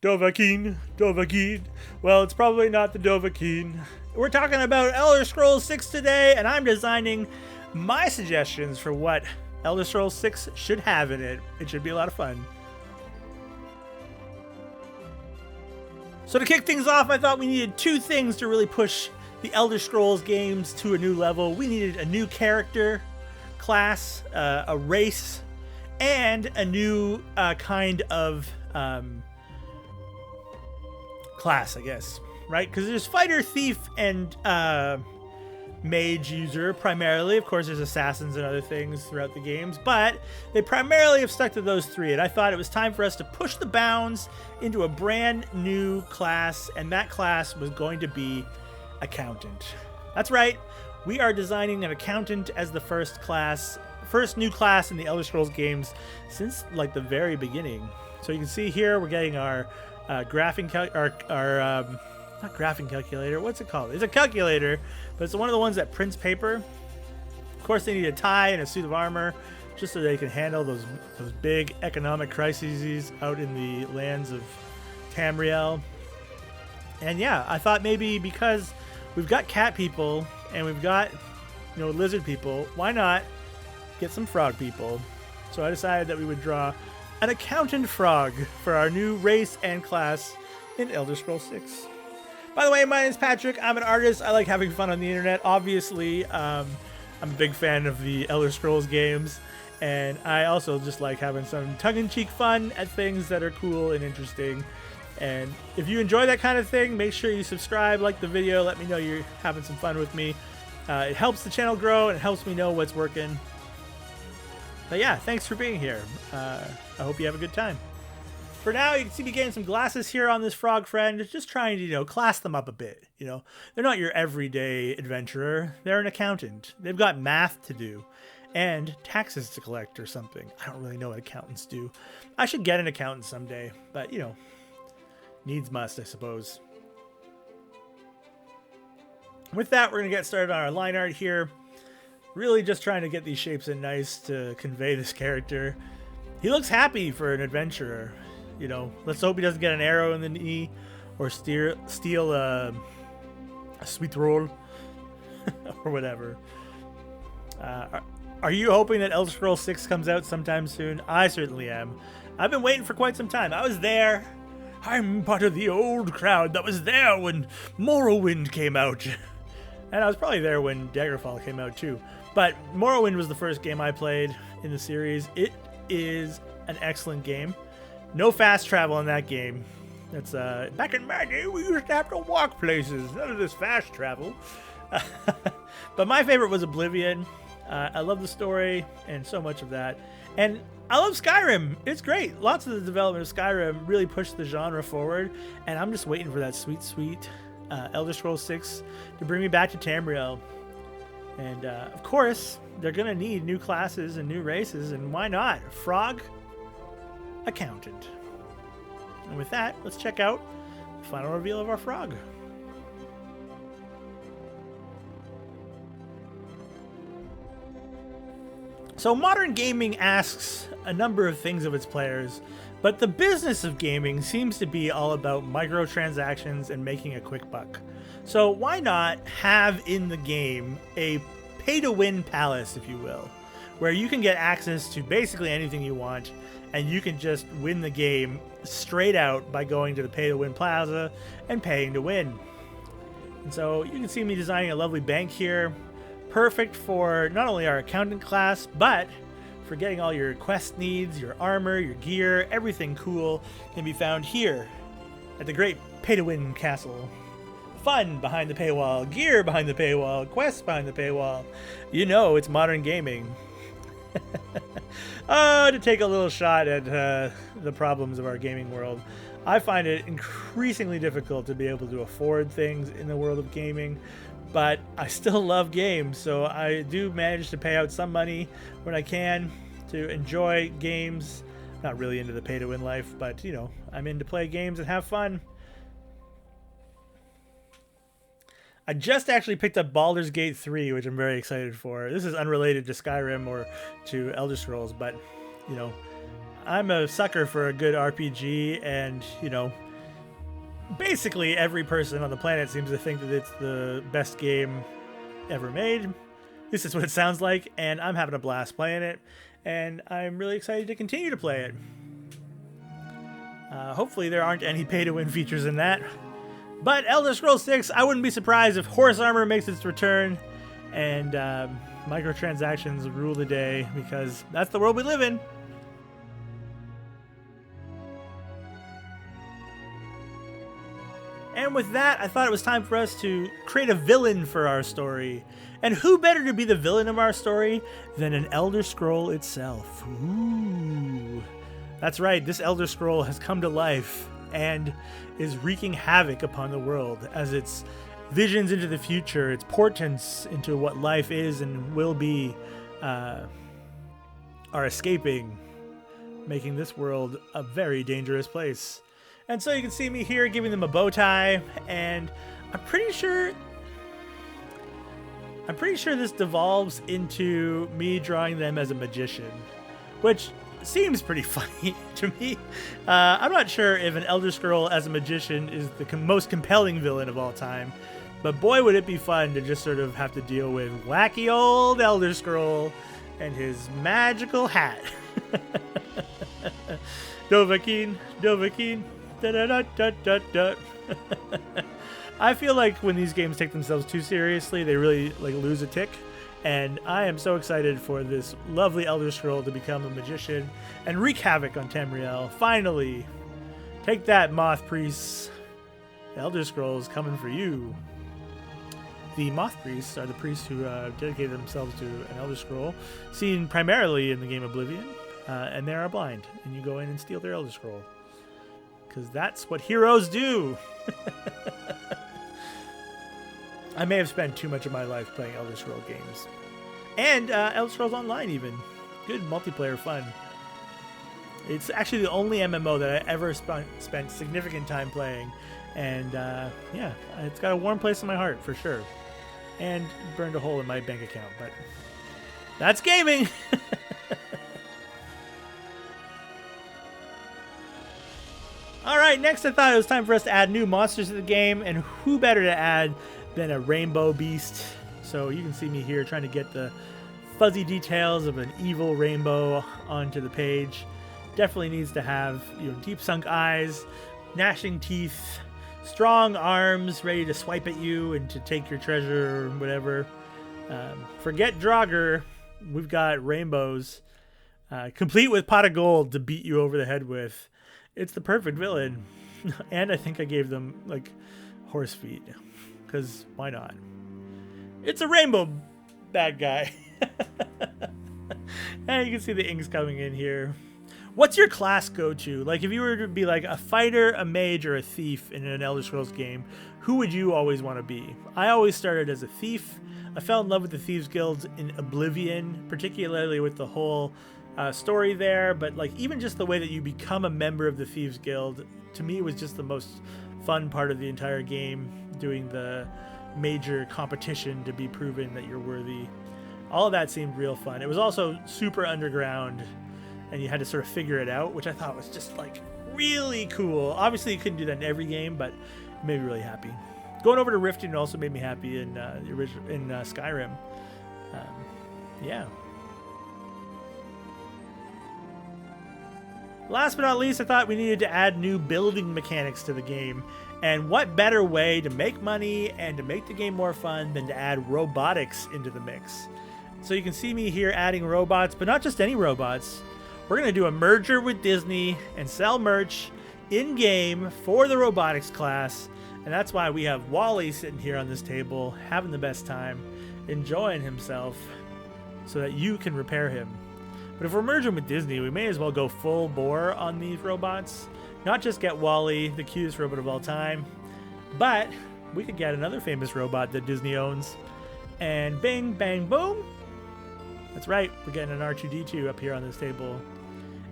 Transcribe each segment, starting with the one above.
Dovahkiin, Dovahkiin. Well, it's probably not the Dovahkiin. We're talking about Elder Scrolls 6 today, and I'm designing my suggestions for what Elder Scrolls 6 should have in it. It should be a lot of fun. So to kick things off, I thought we needed two things to really push the Elder Scrolls games to a new level. We needed a new character class, a race, and a new kind of class, I guess, right? Because there's fighter, thief, and mage user primarily. Of course, there's assassins and other things throughout the games, but they primarily have stuck to those three. And I thought it was time for us to push the bounds into a brand new class, and that class was going to be accountant. That's right. We are designing an accountant as the first new class in the Elder Scrolls games since like the very beginning. So you can see here we're getting our not graphing calculator. What's it called? It's a calculator, but it's one of the ones that prints paper. Of course, they need a tie and a suit of armor just so they can handle those big economic crises out in the lands of Tamriel. And yeah, I thought maybe because we've got cat people and we've got, lizard people, why not get some frog people? So I decided that we would draw an accountant frog for our new race and class in Elder Scrolls 6. By the way, my name is Patrick. I'm an artist. I like having fun on the internet. Obviously, I'm a big fan of the Elder Scrolls games, and I also just like having some tongue-in-cheek fun at things that are cool and interesting. And if you enjoy that kind of thing, make sure you subscribe, like the video, let me know you're having some fun with me. It helps the channel grow and it helps me know what's working. But yeah, thanks for being here. I hope you have a good time. For now, you can see me getting some glasses here on this frog friend, just trying to, class them up a bit. They're not your everyday adventurer. They're an accountant. They've got math to do and taxes to collect or something. I don't really know what accountants do. I should get an accountant someday, but, needs must, I suppose. With that, we're going to get started on our line art here. Really just trying to get these shapes in nice to convey this character. He looks happy for an adventurer. Let's hope he doesn't get an arrow in the knee or steal a sweet roll or whatever. Are you hoping that Elder Scrolls 6 comes out sometime soon? I certainly am. I've been waiting for quite some time. I was there. I'm part of the old crowd that was there when Morrowind came out. And I was probably there when Daggerfall came out too. But Morrowind was the first game I played in the series. It is an excellent game. No fast travel in that game. That's back in my day, we used to have to walk places. None of this fast travel. But my favorite was Oblivion. I love the story and so much of that. And I love Skyrim. It's great. Lots of the development of Skyrim really pushed the genre forward. And I'm just waiting for that sweet, sweet Elder Scrolls 6 to bring me back to Tamriel. And of course, they're going to need new classes and new races. And why not? Frog Accountant. And with that, let's check out the final reveal of our frog. So modern gaming asks a number of things of its players, but the business of gaming seems to be all about microtransactions and making a quick buck. So why not have in the game a pay-to-win palace, if you will, where you can get access to basically anything you want, and you can just win the game straight out by going to the pay-to-win plaza and paying to win. And so you can see me designing a lovely bank here. Perfect for not only our accountant class, but for getting all your quest needs, your armor, your gear, everything cool can be found here at the great pay-to-win castle. Fun behind the paywall, gear behind the paywall, quests behind the paywall. It's modern gaming. To take a little shot at the problems of our gaming world. I find it increasingly difficult to be able to afford things in the world of gaming. But I still love games, so I do manage to pay out some money when I can to enjoy games. Not really into the pay-to-win life, but, I'm in to play games and have fun. I just actually picked up Baldur's Gate 3, which I'm very excited for. This is unrelated to Skyrim or to Elder Scrolls, but, I'm a sucker for a good RPG, and, basically every person on the planet seems to think that it's the best game ever made. This is what it sounds like, and I'm having a blast playing it, and I'm really excited to continue to play it. Hopefully there aren't any pay-to-win features in that. But Elder Scrolls 6, I wouldn't be surprised if horse armor makes its return, and microtransactions rule the day, because that's the world we live in. And with that, I thought it was time for us to create a villain for our story. And who better to be the villain of our story than an Elder Scroll itself? Ooh. That's right, this Elder Scroll has come to life and is wreaking havoc upon the world as its visions into the future, its portents into what life is and will be, are escaping, making this world a very dangerous place. And so you can see me here giving them a bow tie, and I'm pretty sure this devolves into me drawing them as a magician, which seems pretty funny to me. I'm not sure if an Elder Scroll as a magician is the most compelling villain of all time, but boy would it be fun to just sort of have to deal with wacky old Elder Scroll and his magical hat. Dovahkiin, Dovahkiin. Da, da, da, da, da, da. I feel like when these games take themselves too seriously, they really lose a tick. And I am so excited for this lovely Elder Scroll to become a magician and wreak havoc on Tamriel. Finally, take that, Moth Priests. The Elder Scroll is coming for you. The Moth Priests are the priests who dedicated themselves to an Elder Scroll, seen primarily in the game Oblivion, and they are blind. And you go in and steal their Elder Scroll, because that's what heroes do. I may have spent too much of my life playing Elder Scrolls games. And Elder Scrolls Online even. Good multiplayer fun. It's actually the only MMO that I ever spent significant time playing. And yeah, it's got a warm place in my heart for sure. And burned a hole in my bank account, but that's gaming! Alright, next I thought it was time for us to add new monsters to the game, and who better to add than a rainbow beast. So you can see me here trying to get the fuzzy details of an evil rainbow onto the page. Definitely needs to have, deep sunk eyes, gnashing teeth, strong arms ready to swipe at you and to take your treasure or whatever. Forget Draugr, we've got rainbows, complete with pot of gold to beat you over the head with. It's the perfect villain. And I think I gave them horse feet, because why not? It's a rainbow bad guy. And you can see the inks coming in here. What's your class go-to? If you were to be a fighter, a mage, or a thief in an Elder Scrolls game, who would you always want to be? I always started as a thief. I fell in love with the Thieves Guild in Oblivion, particularly with the whole story there, but even just the way that you become a member of the Thieves Guild, to me was just the most fun part of the entire game, doing the major competition to be proven that you're worthy. All of that seemed real fun. It was also super underground, and you had to sort of figure it out, which I thought was just really cool. Obviously you couldn't do that in every game, but it made me really happy. Going over to Riften also made me happy in the original Skyrim. Yeah. Last but not least, I thought we needed to add new building mechanics to the game. And what better way to make money and to make the game more fun than to add robotics into the mix? So you can see me here adding robots, but not just any robots. We're going to do a merger with Disney and sell merch in-game for the robotics class. And that's why we have Wally sitting here on this table, having the best time, enjoying himself, so that you can repair him. But if we're merging with Disney, we may as well go full bore on these robots. Not just get Wally, the cutest robot of all time, but we could get another famous robot that Disney owns. And bing, bang, boom. That's right, we're getting an R2-D2 up here on this table.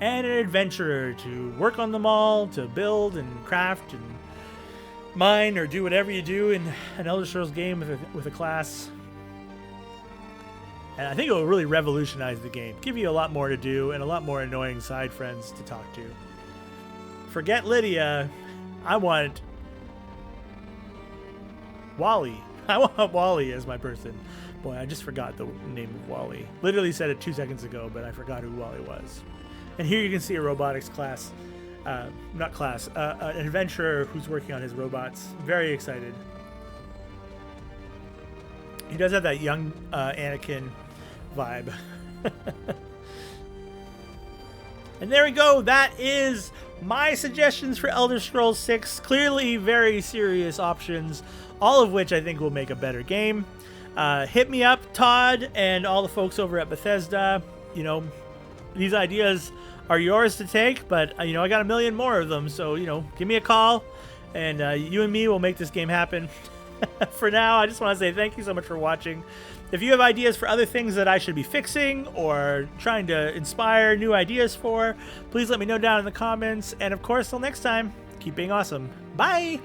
And an adventurer to work on them all, to build and craft and mine or do whatever you do in an Elder Scrolls game with a class. And I think it will really revolutionize the game. Give you a lot more to do and a lot more annoying side friends to talk to. Forget Lydia. I want Wally. I want Wally as my person. Boy, I just forgot the name of Wally. Literally said it 2 seconds ago, but I forgot who Wally was. And here you can see a robotics class. Not class. An adventurer who's working on his robots. Very excited. He does have that young Anakin vibe. And there we go. That is my suggestions for Elder Scrolls 6. Clearly very serious options, all of which I think will make a better game. Hit me up, Todd, and all the folks over at Bethesda. You know, these ideas are yours to take, but, you know, I got a million more of them. So, you know, give me a call, and you and me will make this game happen. For now, I just want to say thank you so much for watching. If you have ideas for other things that I should be fixing or trying to inspire new ideas for, please let me know down in the comments. And of course, till next time, keep being awesome. Bye!